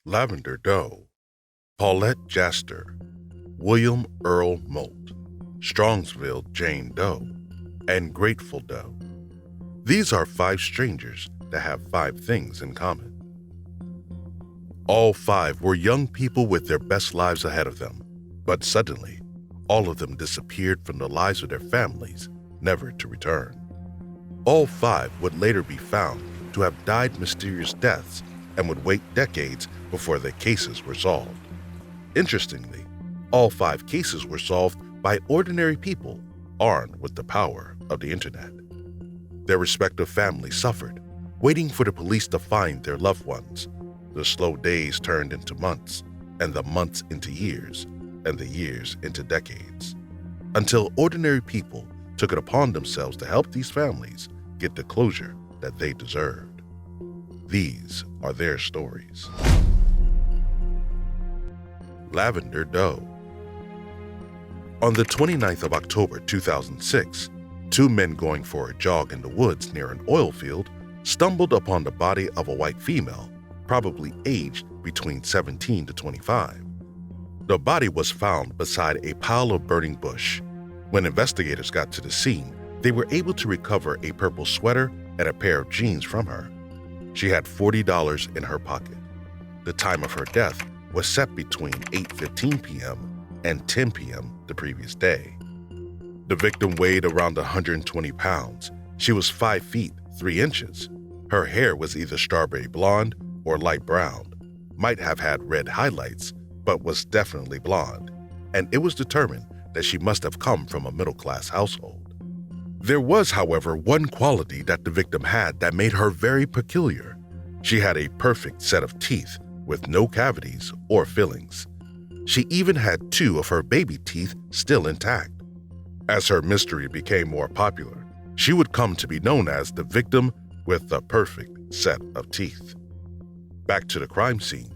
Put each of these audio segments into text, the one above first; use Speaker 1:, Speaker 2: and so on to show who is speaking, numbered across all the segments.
Speaker 1: Lavenda Doe, Paulette Jaster, William Earl Moldt, Strongsville Jane Doe, and Grateful Doe. These are 5 strangers that have 5 things in common. All 5 were young people with their best lives ahead of them, but suddenly, all of them disappeared from the lives of their families, never to return. All 5 would later be found to have died mysterious deaths and would wait decades before their cases were solved. Interestingly, all 5 cases were solved by ordinary people armed with the power of the internet. Their respective families suffered, waiting for the police to find their loved ones. The slow days turned into months, and the months into years, and the years into decades, until ordinary people took it upon themselves to help these families get the closure that they deserved. These are their stories. Lavenda Doe. On the 29th of October 2006, 2 men going for a jog in the woods near an oil field stumbled upon the body of a white female, probably aged between 17 to 25. The body was found beside a pile of burning bush. When investigators got to the scene, they were able to recover a purple sweater and a pair of jeans from her. She had $40 in her pocket. The time of her death was set between 8:15 p.m. and 10 p.m. the previous day. The victim weighed around 120 pounds. She was 5 feet 3 inches. Her hair was either strawberry blonde or light brown, might have had red highlights, but was definitely blonde, and it was determined that she must have come from a middle-class household. There was, however, one quality that the victim had that made her very peculiar. She had a perfect set of teeth with no cavities or fillings. She even had 2 of her baby teeth still intact. As her mystery became more popular, she would come to be known as the victim with the perfect set of teeth. Back to the crime scene.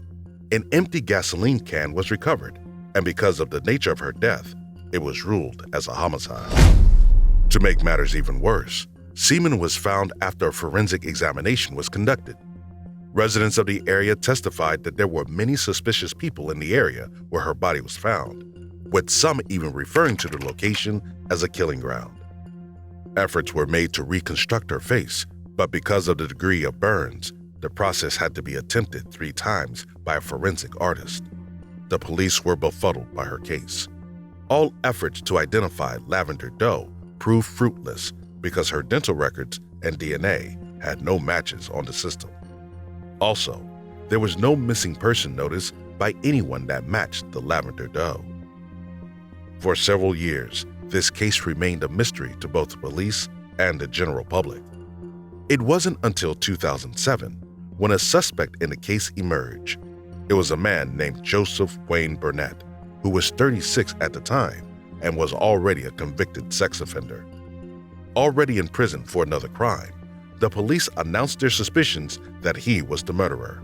Speaker 1: An empty gasoline can was recovered, and because of the nature of her death, it was ruled as a homicide. To make matters even worse, semen was found after a forensic examination was conducted. Residents of the area testified that there were many suspicious people in the area where her body was found, with some even referring to the location as a killing ground. Efforts were made to reconstruct her face, but because of the degree of burns, the process had to be attempted 3 times by a forensic artist. The police were befuddled by her case. All efforts to identify Lavenda Doe proved fruitless because her dental records and DNA had no matches on the system. Also, there was no missing person notice by anyone that matched the Lavenda Doe. For several years, this case remained a mystery to both the police and the general public. It wasn't until 2007 when a suspect in the case emerged. It was a man named Joseph Wayne Burnett, who was 36 at the time and was already a convicted sex offender. Already in prison for another crime, the police announced their suspicions that he was the murderer.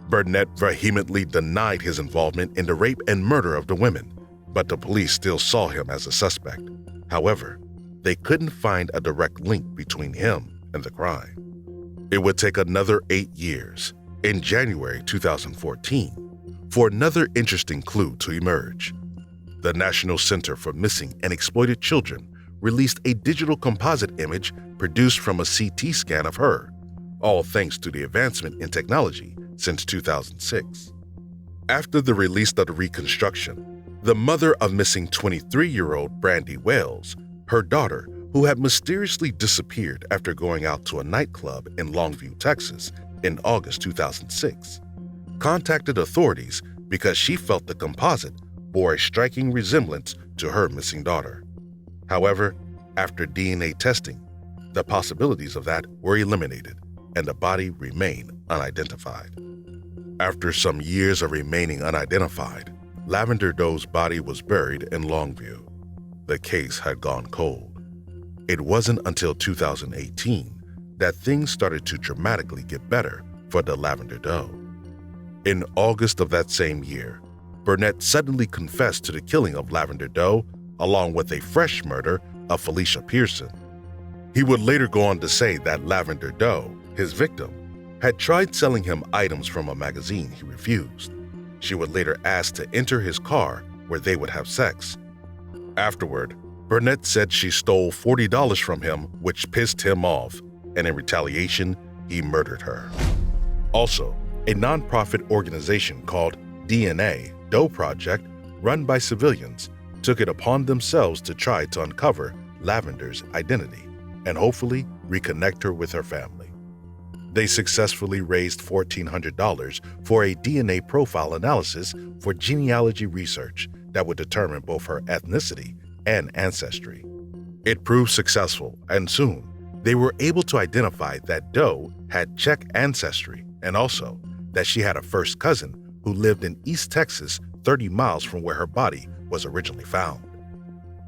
Speaker 1: Burnett vehemently denied his involvement in the rape and murder of the women, but the police still saw him as a suspect. However, they couldn't find a direct link between him and the crime. It would take another 8 years, in January 2014, for another interesting clue to emerge. The National Center for Missing and Exploited Children released a digital composite image produced from a CT scan of her, all thanks to the advancement in technology since 2006. After the release of the reconstruction, the mother of missing 23-year-old Brandy Wells, her daughter, who had mysteriously disappeared after going out to a nightclub in Longview, Texas, in August 2006, contacted authorities because she felt the composite bore a striking resemblance to her missing daughter. However, after DNA testing, the possibilities of that were eliminated, and the body remained unidentified. After some years of remaining unidentified, Lavenda Doe's body was buried in Longview. The case had gone cold. It wasn't until 2018 that things started to dramatically get better for the Lavenda Doe. In August of that same year, Burnett suddenly confessed to the killing of Lavenda Doe, along with a fresh murder of Felicia Pearson. He would later go on to say that Lavenda Doe, his victim, had tried selling him items from a magazine he refused. She would later ask to enter his car where they would have sex. Afterward, Burnett said she stole $40 from him, which pissed him off, and in retaliation, he murdered her. Also, a nonprofit organization called DNA Doe Project, run by civilians, took it upon themselves to try to uncover Lavender's identity and hopefully reconnect her with her family. They successfully raised $1,400 for a DNA profile analysis for genealogy research that would determine both her ethnicity and ancestry. It proved successful, and soon they were able to identify that Doe had Czech ancestry and also that she had a first cousin who lived in East Texas, 30 miles from where her body was originally found.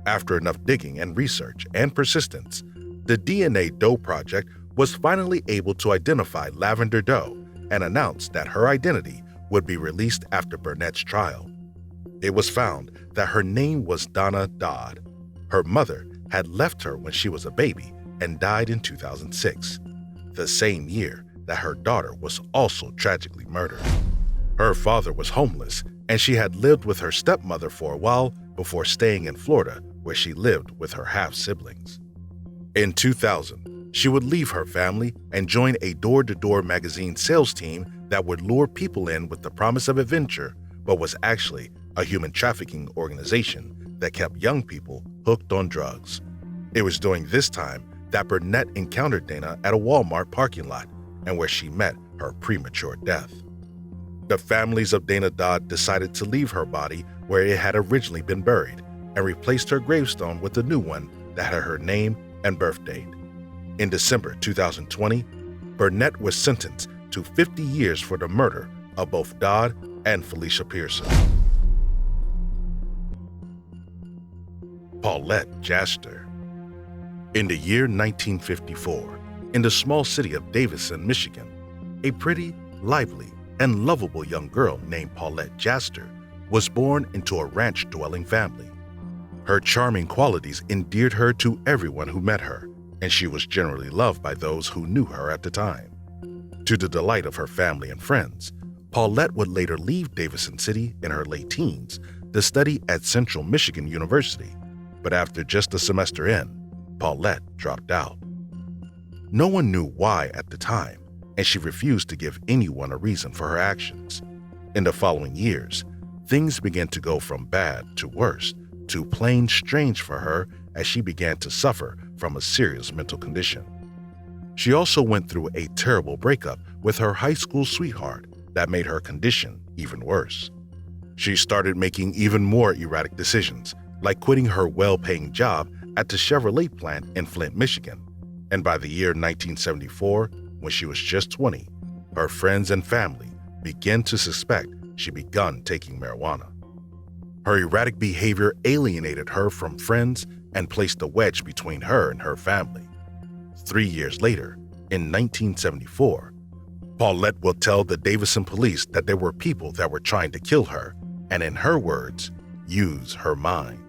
Speaker 1: After enough digging and research and persistence, the DNA Doe Project was finally able to identify Lavenda Doe and announced that her identity would be released after Burnett's trial. It was found that her name was Donna Dodd. Her mother had left her when she was a baby and died in 2006, the same year that her daughter was also tragically murdered. Her father was homeless, and she had lived with her stepmother for a while before staying in Florida, where she lived with her half-siblings. In 2000, she would leave her family and join a door-to-door magazine sales team that would lure people in with the promise of adventure, but was actually a human trafficking organization that kept young people hooked on drugs. It was during this time that Burnett encountered Dana at a Walmart parking lot and where she met her premature death. The families of Dana Dodd decided to leave her body where it had originally been buried and replaced her gravestone with a new one that had her name and birth date. In December 2020, Burnett was sentenced to 50 years for the murder of both Dodd and Felicia Pearson. Paulette Jaster. In the year 1954, in the small city of Davison, Michigan, a pretty, lively, and lovable young girl named Paulette Jaster was born into a ranch-dwelling family. Her charming qualities endeared her to everyone who met her, and she was generally loved by those who knew her at the time. To the delight of her family and friends, Paulette would later leave Davison City in her late teens to study at Central Michigan University, but after just a semester in, Paulette dropped out. No one knew why at the time, and she refused to give anyone a reason for her actions. In the following years, things began to go from bad to worse to plain strange for her as she began to suffer from a serious mental condition. She also went through a terrible breakup with her high school sweetheart that made her condition even worse. She started making even more erratic decisions, like quitting her well-paying job at the Chevrolet plant in Flint, Michigan. And by the year 1974, when she was just 20, her friends and family began to suspect she begun taking marijuana. Her erratic behavior alienated her from friends and placed a wedge between her and her family. 3 years later, in 1974, Paulette will tell the Davison police that there were people that were trying to kill her, and in her words, use her mind.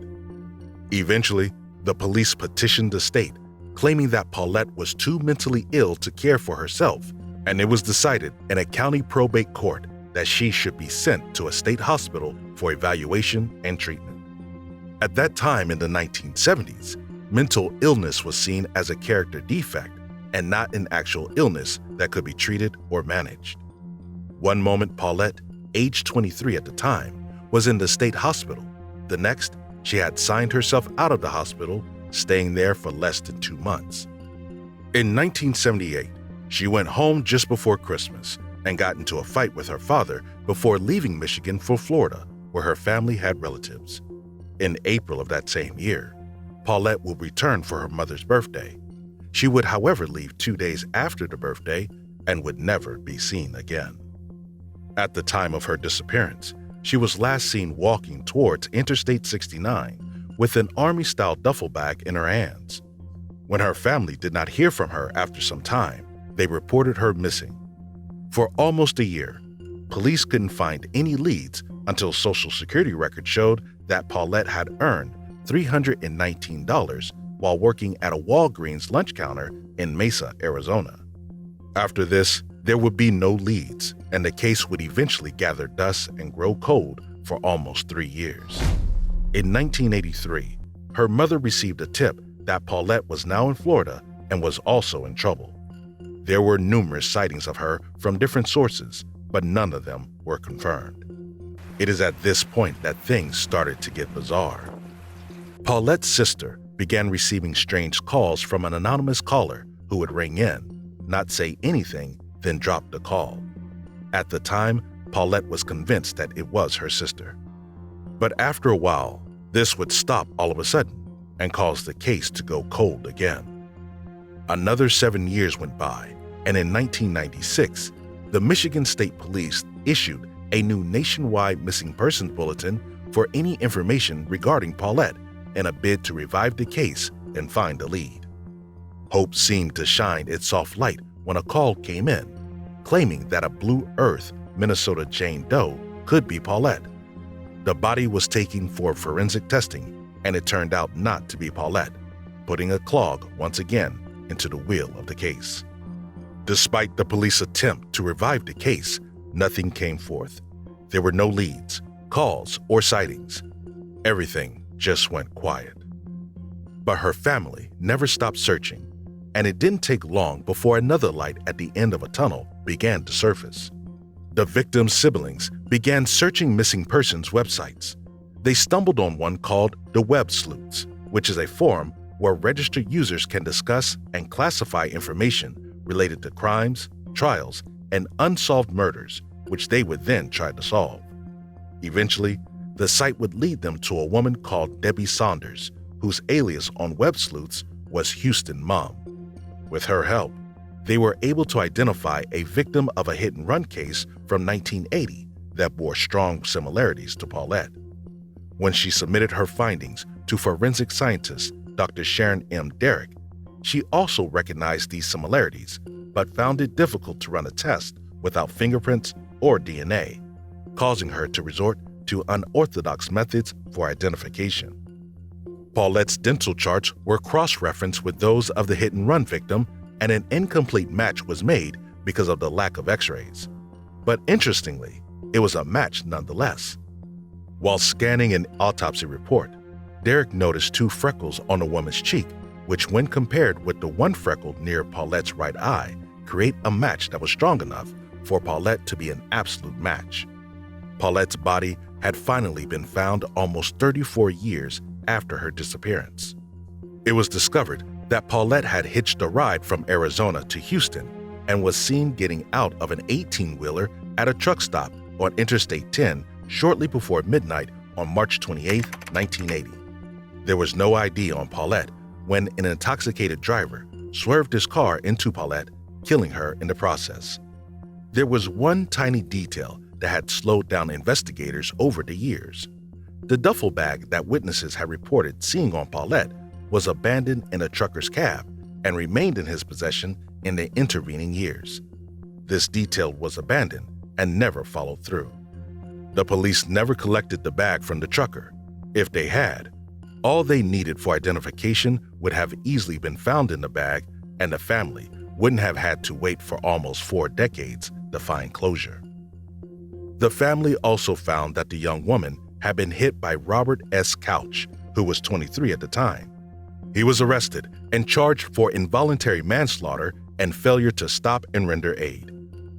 Speaker 1: Eventually, the police petitioned the state, claiming that Paulette was too mentally ill to care for herself, and it was decided in a county probate court that she should be sent to a state hospital for evaluation and treatment. At that time in the 1970s, mental illness was seen as a character defect and not an actual illness that could be treated or managed. One moment, Paulette, age 23 at the time, was in the state hospital. The next, she had signed herself out of the hospital, staying there for less than 2 months. In 1978, she went home just before Christmas and got into a fight with her father before leaving Michigan for Florida, where her family had relatives. In April of that same year, Paulette would return for her mother's birthday. She would, however, leave 2 days after the birthday and would never be seen again. At the time of her disappearance, she was last seen walking towards Interstate 69 with an Army-style duffel bag in her hands. When her family did not hear from her after some time, they reported her missing. For almost a year, police couldn't find any leads until Social Security records showed that Paulette had earned $319 while working at a Walgreens lunch counter in Mesa, Arizona. After this, There would be no leads, and the case would eventually gather dust and grow cold for almost 3 years. In 1983, her mother received a tip that Paulette was now in Florida and was also in trouble. There were numerous sightings of her from different sources, but none of them were confirmed. It is at this point that things started to get bizarre. Paulette's sister began receiving strange calls from an anonymous caller who would ring in, not say anything, then drop the call. At the time, Paulette was convinced that it was her sister. But after a while, this would stop all of a sudden and cause the case to go cold again. Another 7 years went by, and in 1996, the Michigan State Police issued a new nationwide missing persons bulletin for any information regarding Paulette in a bid to revive the case and find a lead. Hope seemed to shine its soft light when a call came in, claiming that a Blue Earth, Minnesota Jane Doe could be Paulette. The body was taken for forensic testing, and it turned out not to be Paulette, putting a clog once again into the wheel of the case. Despite the police attempt to revive the case, nothing came forth. There were no leads, calls, or sightings. Everything just went quiet. But her family never stopped searching, and it didn't take long before another light at the end of a tunnel began to surface. The victim's siblings began searching missing persons websites. They stumbled on one called the Web Sleuths, which is a forum where registered users can discuss and classify information related to crimes, trials, and unsolved murders, which they would then try to solve. Eventually, the site would lead them to a woman called Debbie Saunders, whose alias on Web Sleuths was Houston Mom. With her help, they were able to identify a victim of a hit-and-run case from 1980 that bore strong similarities to Paulette. When she submitted her findings to forensic scientist Dr. Sharon M. Derrick, she also recognized these similarities, but found it difficult to run a test without fingerprints or DNA, causing her to resort to unorthodox methods for identification. Paulette's dental charts were cross-referenced with those of the hit-and-run victim, and an incomplete match was made because of the lack of x-rays. But interestingly, it was a match nonetheless. While scanning an autopsy report, Derrick noticed 2 freckles on the woman's cheek, which when compared with the 1 freckle near Paulette's right eye, create a match that was strong enough for Paulette to be an absolute match. Paulette's body had finally been found almost 34 years after her disappearance. It was discovered that Paulette had hitched a ride from Arizona to Houston and was seen getting out of an 18-wheeler at a truck stop on Interstate 10 shortly before midnight on March 28, 1980. There was no ID on Paulette when an intoxicated driver swerved his car into Paulette, killing her in the process. There was one tiny detail that had slowed down investigators over the years. The duffel bag that witnesses had reported seeing on Paulette was abandoned in a trucker's cab and remained in his possession in the intervening years. This detail was abandoned and never followed through. The police never collected the bag from the trucker. If they had, all they needed for identification would have easily been found in the bag, and the family wouldn't have had to wait for almost 4 decades to find closure. The family also found that the young woman had been hit by Robert S. Couch, who was 23 at the time. He was arrested and charged for involuntary manslaughter and failure to stop and render aid.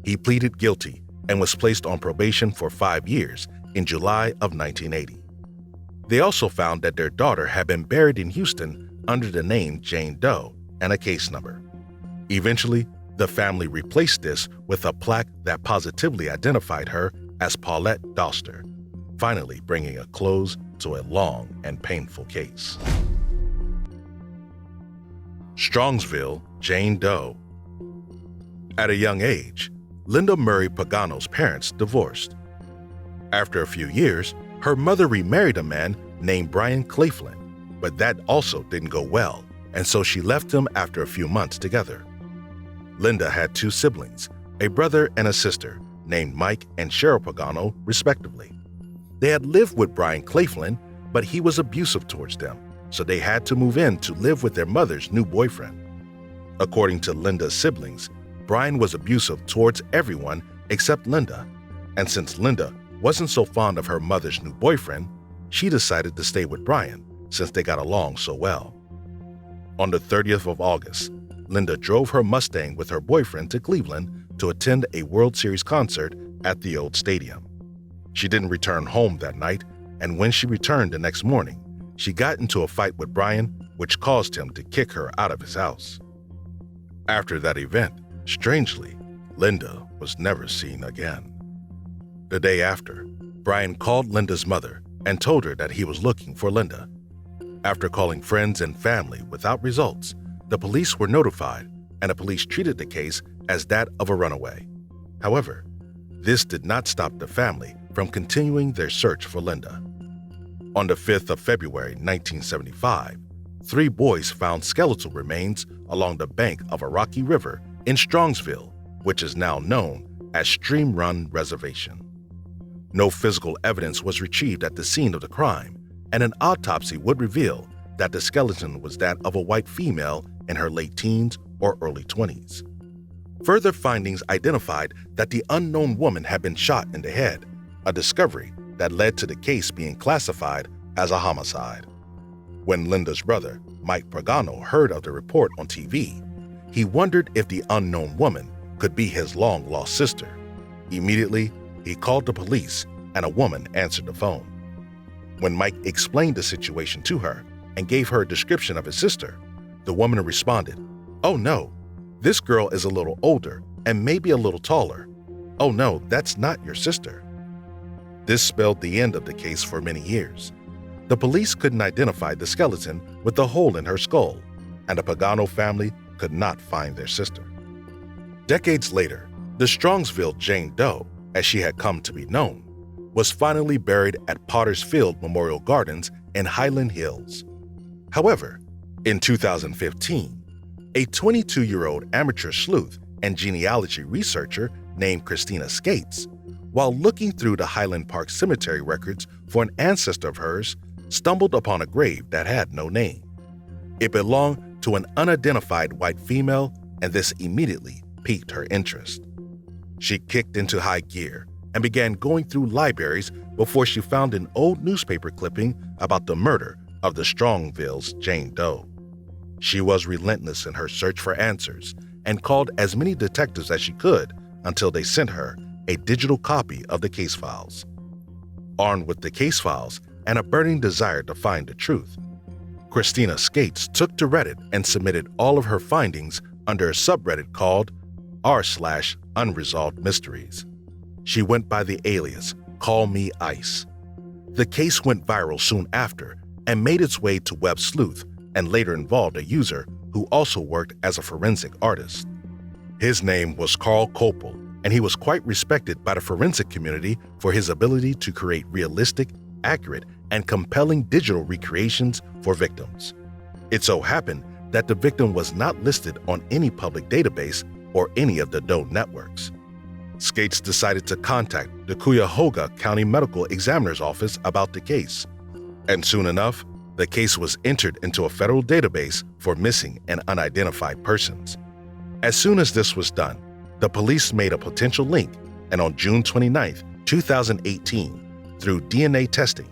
Speaker 1: He pleaded guilty and was placed on probation for 5 years in July of 1980. They also found that their daughter had been buried in Houston under the name Jane Doe and a case number. Eventually, the family replaced this with a plaque that positively identified her as Paulette Jaster, finally bringing a close to a long and painful case. Strongsville Jane Doe. At a young age, Linda Murray Pagano's parents divorced. After a few years, her mother remarried a man named Brian Claflin, but that also didn't go well, and so she left him after a few months together. Linda had 2 siblings, a brother and a sister, named Mike and Cheryl Pagano, respectively. They had lived with Brian Claflin, but he was abusive towards them, so they had to move in to live with their mother's new boyfriend. According to Linda's siblings, Brian was abusive towards everyone except Linda, and since Linda wasn't so fond of her mother's new boyfriend, she decided to stay with Brian since they got along so well. On the 30th of August, Linda drove her Mustang with her boyfriend to Cleveland to attend a World Series concert at the old stadium. She didn't return home that night, and when she returned the next morning, she got into a fight with Brian, which caused him to kick her out of his house. After that event, strangely, Linda was never seen again. The day after, Brian called Linda's mother and told her that he was looking for Linda. After calling friends and family without results, the police were notified, and the police treated the case as that of a runaway. However, this did not stop the family from continuing their search for Linda. On the 5th of February 1975, 3 boys found skeletal remains along the bank of a rocky river in Strongsville, which is now known as Stream Run Reservation. No physical evidence was retrieved at the scene of the crime, and an autopsy would reveal that the skeleton was that of a white female in her late teens or early 20s. Further findings identified that the unknown woman had been shot in the head, a discovery that led to the case being classified as a homicide. When Linda's brother, Mike Pagano, heard of the report on TV, he wondered if the unknown woman could be his long-lost sister. Immediately, he called the police, and a woman answered the phone. When Mike explained the situation to her and gave her a description of his sister, the woman responded, "Oh no, this girl is a little older and maybe a little taller. Oh no, that's not your sister." This spelled the end of the case for many years. The police couldn't identify the skeleton with the hole in her skull, and the Pagano family could not find their sister. Decades later, the Strongsville Jane Doe, as she had come to be known, was finally buried at Potter's Field Memorial Gardens in Highland Hills. However, in 2015, a 22-year-old amateur sleuth and genealogy researcher named Christina Skates, while looking through the Highland Park Cemetery records for an ancestor of hers, stumbled upon a grave that had no name. It belonged to an unidentified white female, and this immediately piqued her interest. She kicked into high gear and began going through libraries before she found an old newspaper clipping about the murder of the Strongsville's Jane Doe. She was relentless in her search for answers and called as many detectives as she could until they sent her a digital copy of the case files. Armed with the case files and a burning desire to find the truth, Christina Skates took to Reddit and submitted all of her findings under a subreddit called r/unresolved mysteries. She went by the alias Call Me Ice. The case went viral soon after and made its way to Web Sleuth and later involved a user who also worked as a forensic artist. His name was Carl Kopel, and he was quite respected by the forensic community for his ability to create realistic, accurate, and compelling digital recreations for victims. It so happened that the victim was not listed on any public database or any of the Doe networks. Skates decided to contact the Cuyahoga County Medical Examiner's Office about the case, and soon enough, the case was entered into a federal database for missing and unidentified persons. As soon as this was done, the police made a potential link, and on June 29, 2018, through DNA testing,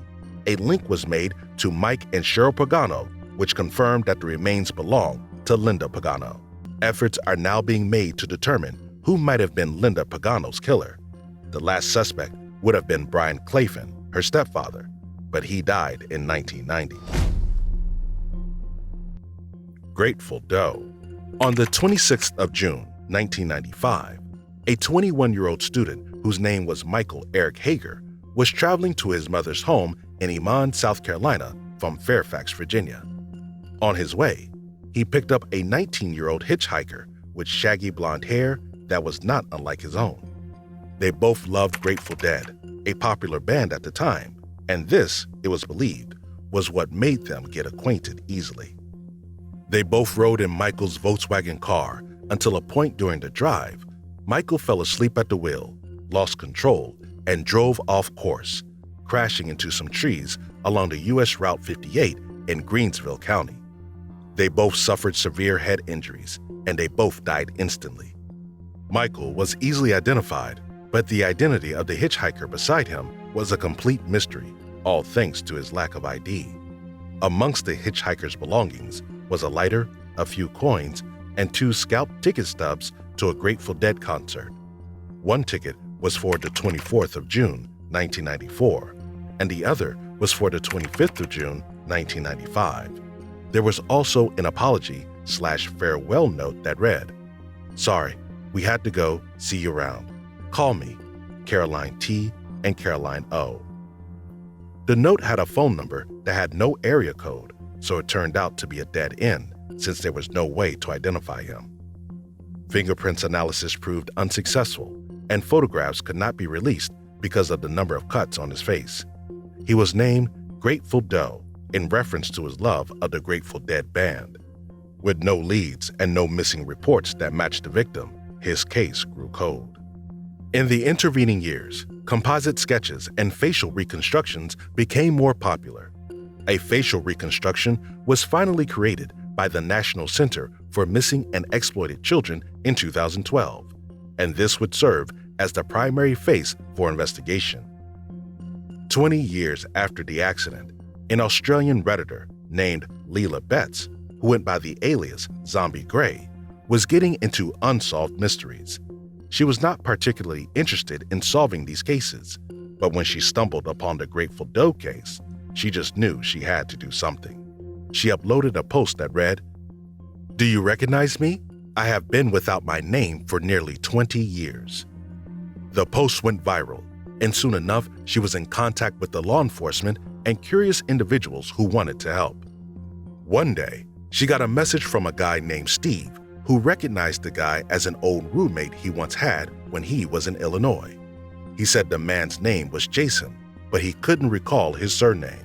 Speaker 1: a link was made to Mike and Cheryl Pagano, which confirmed that the remains belong to Linda Pagano. Efforts are now being made to determine who might have been Linda Pagano's killer. The last suspect would have been Brian Claflin, her stepfather, but he died in 1990. Grateful Doe. On the 26th of June, 1995, a 21-year-old student whose name was Michael Eric Hager was traveling to his mother's home in Emon, South Carolina from Fairfax, Virginia. On his way, he picked up a 19-year-old hitchhiker with shaggy blonde hair that was not unlike his own. They both loved Grateful Dead, a popular band at the time, and this, it was believed, was what made them get acquainted easily. They both rode in Michael's Volkswagen car until a point during the drive, Michael fell asleep at the wheel, lost control, and drove off course, crashing into some trees along the U.S. Route 58 in Greensville County. They both suffered severe head injuries, and they both died instantly. Michael was easily identified, but the identity of the hitchhiker beside him was a complete mystery, all thanks to his lack of ID. Amongst the hitchhiker's belongings was a lighter, a few coins, and 2 scalped ticket stubs to a Grateful Dead concert. One ticket was for the 24th of June, 1994, and the other was for the 25th of June, 1995. There was also an apology/farewell note that read, "Sorry, we had to go, see you around. Call me, Caroline T. and Caroline O." The note had a phone number that had no area code, so it turned out to be a dead end since there was no way to identify him. Fingerprints analysis proved unsuccessful, and photographs could not be released because of the number of cuts on his face. He was named Grateful Doe in reference to his love of the Grateful Dead band. With no leads and no missing reports that matched the victim, his case grew cold. In the intervening years, composite sketches and facial reconstructions became more popular. A facial reconstruction was finally created by the National Center for Missing and Exploited Children in 2012, and this would serve as the primary face for investigation. 20 years after the accident, an Australian Redditor named Leela Betts, who went by the alias Zombie Gray, was getting into unsolved mysteries. She was not particularly interested in solving these cases, but when she stumbled upon the Grateful Doe case, she just knew she had to do something. She uploaded a post that read, "Do you recognize me? I have been without my name for nearly 20 years." The post went viral, and soon enough, she was in contact with the law enforcement and curious individuals who wanted to help. One day, she got a message from a guy named Steve, who recognized the guy as an old roommate he once had when he was in Illinois. He said the man's name was Jason, but he couldn't recall his surname.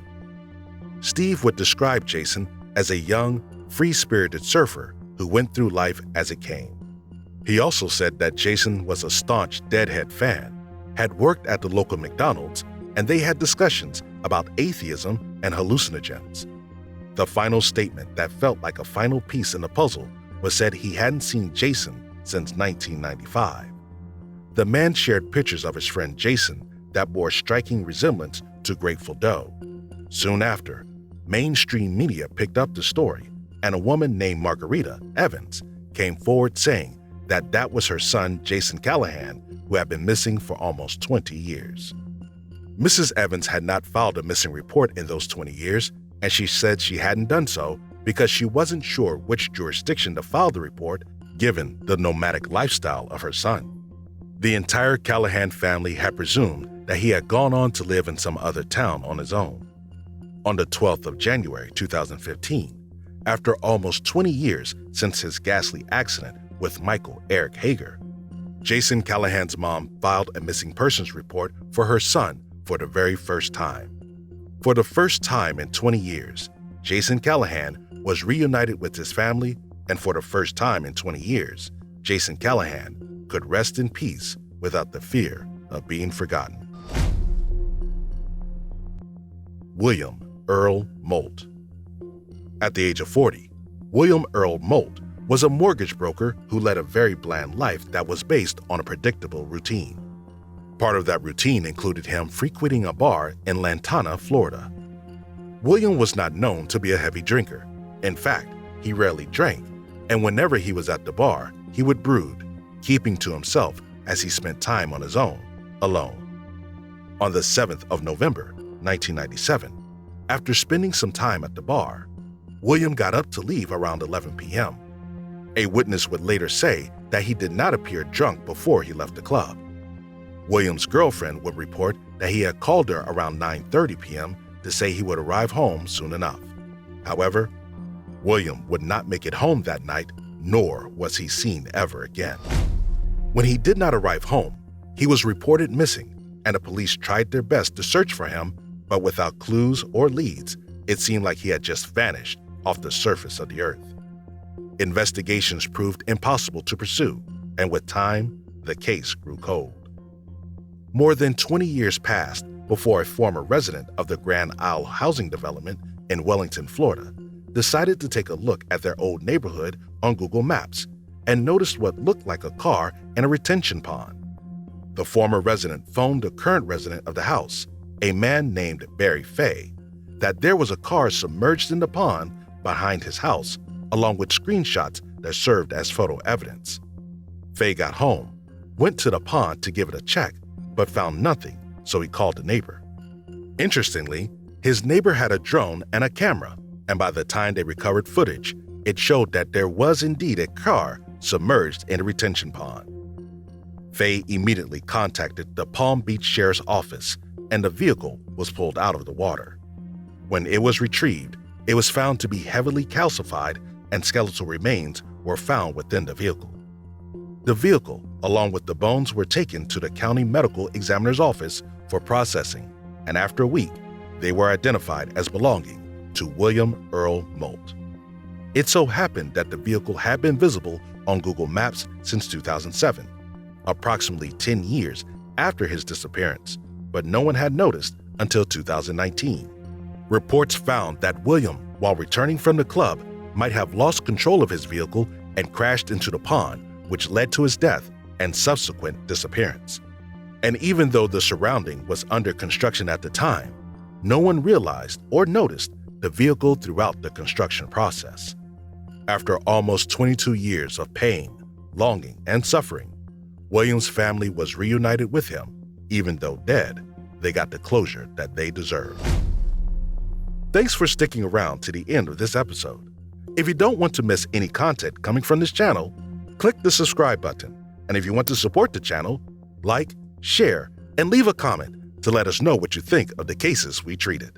Speaker 1: Steve would describe Jason as a young, free-spirited surfer who went through life as it came. He also said that Jason was a staunch Deadhead fan, had worked at the local McDonald's, and they had discussions about atheism and hallucinogens. The final statement that felt like a final piece in the puzzle was said he hadn't seen Jason since 1995. The man shared pictures of his friend Jason that bore striking resemblance to Grateful Doe. Soon after, mainstream media picked up the story, and a woman named Margarita Evans came forward saying that that was her son Jason Callahan, who had been missing for almost 20 years. Mrs. Evans had not filed a missing report in those 20 years, and she said she hadn't done so because she wasn't sure which jurisdiction to file the report given the nomadic lifestyle of her son. The entire Callahan family had presumed that he had gone on to live in some other town on his own. On the 12th of January 2015, after almost 20 years since his ghastly accident with Michael Eric Hager, Jason Callahan's mom filed a missing persons report for her son for the very first time. For the first time in 20 years, Jason Callahan was reunited with his family, and for the first time in 20 years, Jason Callahan could rest in peace without the fear of being forgotten. William Earl Moldt. At the age of 40, William Earl Moldt was a mortgage broker who led a very bland life that was based on a predictable routine. Part of that routine included him frequenting a bar in Lantana, Florida. William was not known to be a heavy drinker. In fact, he rarely drank, and whenever he was at the bar, he would brood, keeping to himself as he spent time on his own, alone. On the 7th of November, 1997, after spending some time at the bar, William got up to leave around 11 p.m. A witness would later say that he did not appear drunk before he left the club. William's girlfriend would report that he had called her around 9:30 p.m. to say he would arrive home soon enough. However, William would not make it home that night, nor was he seen ever again. When he did not arrive home, he was reported missing, and the police tried their best to search for him, but without clues or leads, it seemed like he had just vanished off the surface of the earth. Investigations proved impossible to pursue, and with time, the case grew cold. More than 20 years passed before a former resident of the Grand Isle housing development in Wellington, Florida, decided to take a look at their old neighborhood on Google Maps and noticed what looked like a car in a retention pond. The former resident phoned the current resident of the house, a man named Barry Fay, that there was a car submerged in the pond behind his house, along with screenshots that served as photo evidence. Fay got home, went to the pond to give it a check, but found nothing, so he called a neighbor. Interestingly, his neighbor had a drone and a camera, and by the time they recovered footage, it showed that there was indeed a car submerged in a retention pond. Fay immediately contacted the Palm Beach Sheriff's Office, and the vehicle was pulled out of the water. When it was retrieved, it was found to be heavily calcified, and skeletal remains were found within the vehicle. The vehicle, along with the bones, were taken to the county medical examiner's office for processing, and after a week, they were identified as belonging to William Earl Moldt. It so happened that the vehicle had been visible on Google Maps since 2007, approximately 10 years after his disappearance, but no one had noticed until 2019. Reports found that William, while returning from the club, might have lost control of his vehicle and crashed into the pond, which led to his death and subsequent disappearance. And even though the surrounding was under construction at the time, no one realized or noticed the vehicle throughout the construction process. After almost 22 years of pain, longing, and suffering, William's family was reunited with him. Even though dead, they got the closure that they deserved. Thanks for sticking around to the end of this episode. If you don't want to miss any content coming from this channel, click the subscribe button. And if you want to support the channel, like, share, and leave a comment to let us know what you think of the cases we treated.